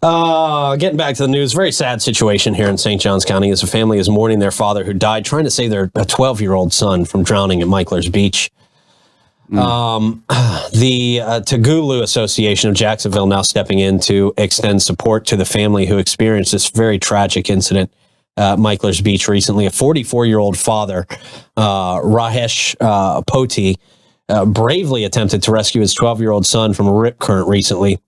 Getting back to the news, very sad situation here in St. Johns County as a family is mourning their father who died trying to save their 12-year-old son from drowning at Mickler's Beach. The Tagulu Association of Jacksonville now stepping in to extend support to the family who experienced this very tragic incident at Mickler's Beach recently. A 44-year-old father, Rahesh Poti, bravely attempted to rescue his 12-year-old son from a rip current recently.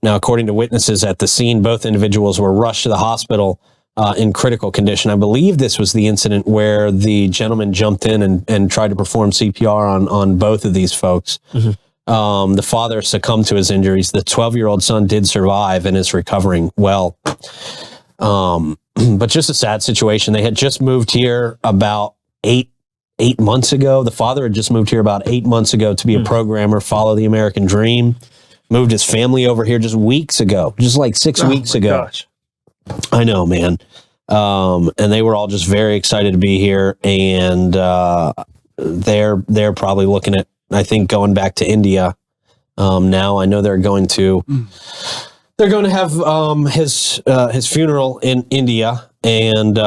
Now, according to witnesses at the scene, both individuals were rushed to the hospital in critical condition. I believe this was the incident where the gentleman jumped in and tried to perform CPR on both of these folks. Mm-hmm. The father succumbed to his injuries. The 12-year-old son did survive and is recovering well. But just a sad situation. They had just moved here about eight months ago. The father had just moved here about 8 months ago to be a programmer, follow the American dream. Moved his family over here just weeks ago, just like 6 weeks ago. Gosh. I know, man. And they were all just very excited to be here. And they're probably looking at, I think, going back to India. Now I know they're going to have his funeral in India. And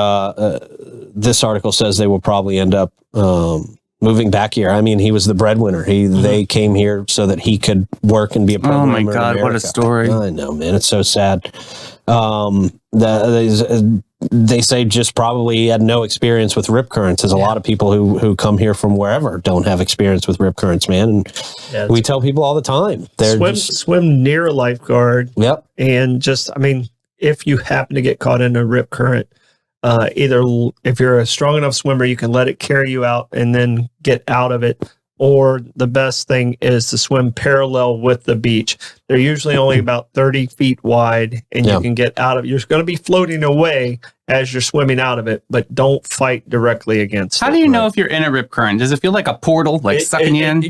this article says they will probably end up moving back here. I mean, he was the breadwinner. They came here so that he could work and be a programmer. Oh my God, what a story. I know, man. It's so sad. They say just probably had no experience with rip currents, as a lot of people who come here from wherever don't have experience with rip currents, man. And we tell people all the time. Swim near a lifeguard. Yep. And just, I mean, if you happen to get caught in a rip current, either if you're a strong enough swimmer, you can let it carry you out and then get out of it. Or the best thing is to swim parallel with the beach. They're usually only about 30 feet wide, and you can get out of it. You're going to be floating away as you're swimming out of it, but don't fight directly against it. How do you know if you're in a rip current? Does it feel like a portal, sucking you in?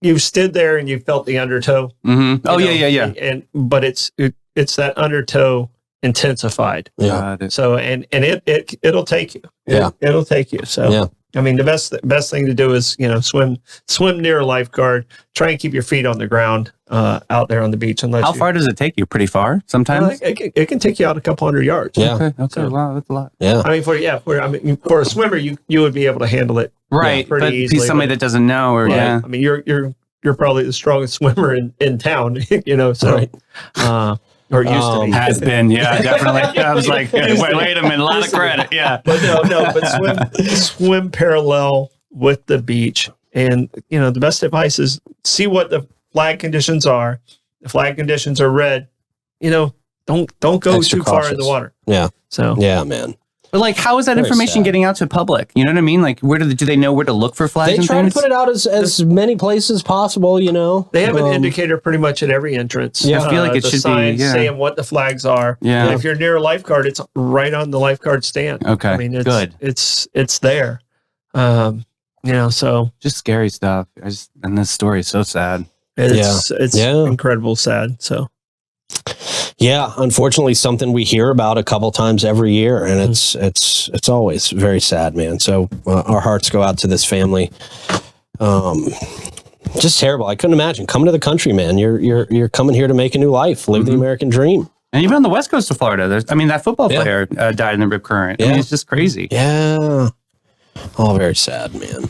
You stood there and you felt the undertow. Mm-hmm. Oh, yeah. But it's that undertow intensified. Yeah. So it'll take you. It'll take you. So I mean, the best thing to do is swim near a lifeguard. Try and keep your feet on the ground out there on the beach. How far does it take you? Pretty far sometimes. It can take you out a couple hundred yards. Yeah. Okay. So, wow, that's a lot. Yeah. I mean, for a swimmer, you would be able to handle it right. pretty easily. But somebody that doesn't know, or I mean, you're probably the strongest swimmer in town. So. Right. Or used to be. Has been, definitely. I was like, wait a minute, a lot of credit, But swim parallel with the beach. And, the best advice is see what the flag conditions are. The flag conditions are red, don't go Extra too cautious. far in the water. Yeah. So. Yeah, man. But how is that information getting out to public? You know what I mean? Where do they know where to look for flags? They try to put it out as many places as possible. They have an indicator pretty much at every entrance. Yeah, I feel like it should be saying what the flags are. Yeah. And if you're near a lifeguard, it's right on the lifeguard stand. Okay. I mean, good. It's there. So just scary stuff. And this story is so sad. It's incredible sad. So. Yeah, unfortunately, something we hear about a couple times every year, and it's always very sad, man. So our hearts go out to this family. Just terrible. I couldn't imagine coming to the country, man. You're coming here to make a new life, live the American dream. And even on the west coast of Florida, that football player died in the rip current. I mean, it's just crazy. Yeah, all very sad, man.